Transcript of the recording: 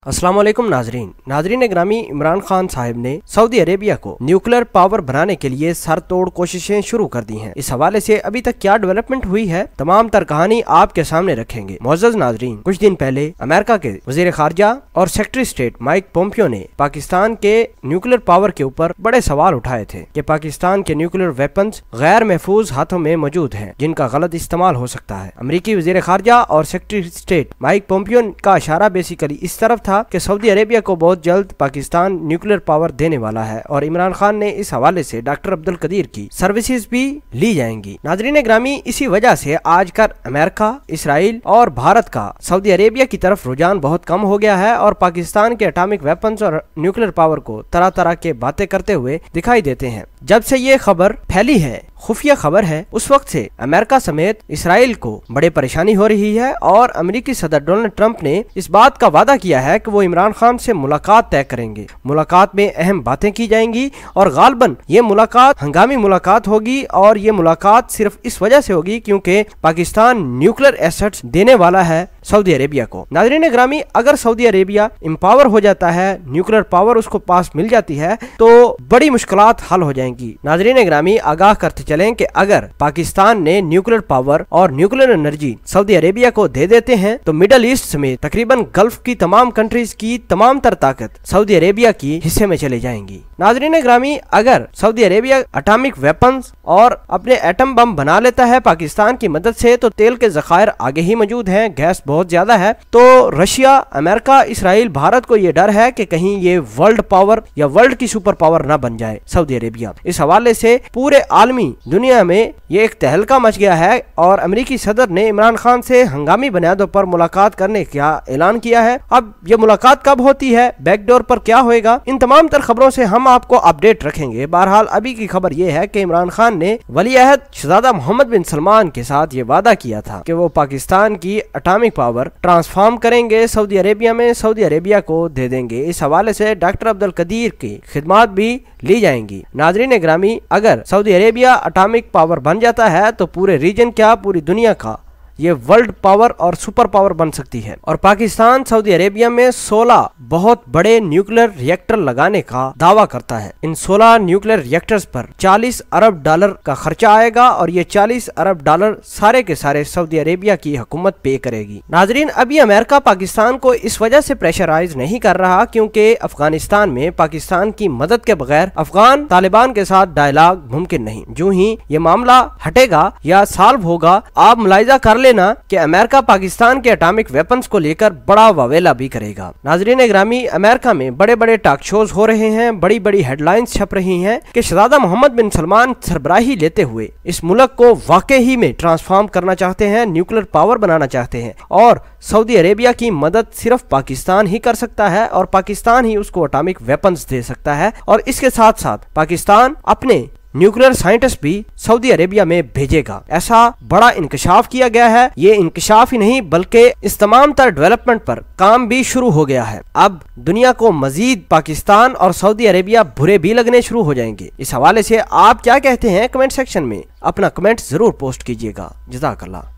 अस्सलाम वालेकुम नाजरीन ग्रामी, इमरान खान साहब ने सऊदी अरेबिया को न्यूक्लियर पावर बनाने के लिए सर तोड़ कोशिशें शुरू कर दी हैं। इस हवाले से अभी तक क्या डेवलपमेंट हुई है, तमाम तर कहानी आपके सामने रखेंगे। मोअज़्ज़ज़ नाजरीन, कुछ दिन पहले अमेरिका के वज़ीर ख़ारजा और सेक्रेटरी स्टेट माइक पोम्पियो ने पाकिस्तान के न्यूक्लियर पावर के ऊपर बड़े सवाल उठाए थे कि पाकिस्तान के न्यूक्लियर वेपन्स गैर महफूज हाथों में मौजूद हैं, जिनका गलत इस्तेमाल हो सकता है। अमेरिकी वज़ीर ख़ारजा और सेक्रेटरी स्टेट माइक पोम्पियो का इशारा बेसिकली इस तरफ था कि सऊदी अरेबिया को बहुत जल्द पाकिस्तान न्यूक्लियर पावर देने वाला है और इमरान खान ने इस हवाले से डॉक्टर अब्दुल कदीर की सर्विसेज भी ली जाएंगी। नाजरीन ग्रामी, इसी वजह से आजकल अमेरिका, इसराइल और भारत का सऊदी अरेबिया की तरफ रुझान बहुत कम हो गया है और पाकिस्तान के एटॉमिक वेपन्स और न्यूक्लियर पावर को तरह तरह के बातें करते हुए दिखाई देते हैं। जब से ये खबर फैली है, खुफिया खबर है, उस वक्त से अमेरिका समेत इसराइल को बड़ी परेशानी हो रही है और अमेरिकी सदर डोनाल्ड ट्रंप ने इस बात का वादा किया है कि वो इमरान खान से मुलाकात तय करेंगे। मुलाकात में अहम बातें की जाएंगी और गालबन ये मुलाकात हंगामी मुलाकात होगी और ये मुलाकात सिर्फ इस वजह से होगी क्योंकि पाकिस्तान न्यूक्लियर एसेट्स देने वाला है सऊदी अरेबिया को। नाज़रीन ग्रामी, अगर सऊदी अरेबिया एम्पावर हो जाता है, न्यूक्लियर पावर उसको पास मिल जाती है, तो बड़ी मुश्किलात हल हो जाएंगी। नाज़रीन ग्रामी, आगाह करते चलें कि अगर पाकिस्तान ने न्यूक्लियर पावर और न्यूक्लियर एनर्जी सऊदी अरेबिया को दे देते हैं तो मिडल ईस्ट समेत तकरीबन गल्फ की तमाम कंट्रीज की तमाम तर ताकत सऊदी अरेबिया की हिस्से में चले जाएंगी। नाज़रीन ग्रामी, अगर सऊदी अरेबिया एटॉमिक वेपन्स और अपने एटम बम बना लेता है पाकिस्तान की मदद से, तो तेल के ज़खायर आगे ही मौजूद हैं, गैस बहुत ज्यादा है, तो रशिया, अमेरिका, इसराइल, भारत को ये डर है कि कहीं ये वर्ल्ड पावर या वर्ल्ड की सुपर पावर ना बन जाए सऊदी अरेबिया। इस हवाले से पूरे आलमी दुनिया में ये एक तहलका मच गया है और अमेरिकी सदर ने इमरान खान से हंगामी बुनियादों पर मुलाकात करने का ऐलान किया है। अब ये मुलाकात कब होती है, बैकडोर पर क्या होएगा, इन तमाम तर खबरों से हम आपको अपडेट रखेंगे। बहरहाल अभी की खबर ये है कि इमरान खान ने वली अहद शहजादा मोहम्मद बिन सलमान के साथ ये वादा किया था कि वो पाकिस्तान की एटॉमिक पावर ट्रांसफॉर्म करेंगे, सऊदी अरेबिया में सऊदी अरेबिया को दे देंगे। इस हवाले से डॉक्टर अब्दुल कदीर की खिदमत भी ली जाएंगी। नाजरीन ग्रामी, अगर सऊदी अरेबिया एटॉमिक पावर बन जाता है तो पूरे रीजन क्या, पूरी दुनिया का ये वर्ल्ड पावर और सुपर पावर बन सकती है। और पाकिस्तान सऊदी अरेबिया में 16 बहुत बड़े न्यूक्लियर रिएक्टर लगाने का दावा करता है। इन 16 न्यूक्लियर रिएक्टर्स पर $40 अरब का खर्चा आएगा और ये $40 अरब सारे के सारे सऊदी अरेबिया की हुकूमत पे करेगी। नाजरीन, अभी अमेरिका पाकिस्तान को इस वजह से प्रेशराइज नहीं कर रहा क्योंकि अफगानिस्तान में पाकिस्तान की मदद के बगैर अफगान तालिबान के साथ डायलॉग मुमकिन नहीं। जो ही ये मामला हटेगा या सॉल्व होगा, आप मुलाहिजा कर लेना कि अमेरिका पाकिस्तान के एटॉमिक वेपन्स को लेकर बड़ा वावेला भी करेगा। नाजरीन ग्रामी, अमेरिका में बड़े बड़े टॉक शोज हो रहे हैं, बड़ी बड़ी हेडलाइंस छप रही हैं कि शहजादा मोहम्मद बिन सलमान सरबराही लेते हुए इस मुल्क को वाकई ही में ट्रांसफॉर्म करना चाहते हैं, न्यूक्लियर पावर बनाना चाहते हैं और सऊदी अरेबिया की मदद सिर्फ पाकिस्तान ही कर सकता है और पाकिस्तान ही उसको एटॉमिक वेपन्स दे सकता है। और इसके साथ साथ पाकिस्तान अपने न्यूक्लियर साइंटिस्ट भी सऊदी अरेबिया में भेजेगा। ऐसा बड़ा इंकशाफ किया गया है। ये इंकशाफ ही नहीं बल्कि इस तमाम तर डेवलपमेंट पर काम भी शुरू हो गया है। अब दुनिया को मजीद पाकिस्तान और सऊदी अरेबिया बुरे भी लगने शुरू हो जाएंगे। इस हवाले से आप क्या कहते हैं, कमेंट सेक्शन में अपना कमेंट जरूर पोस्ट कीजिएगा। जज़ाकल्लाह।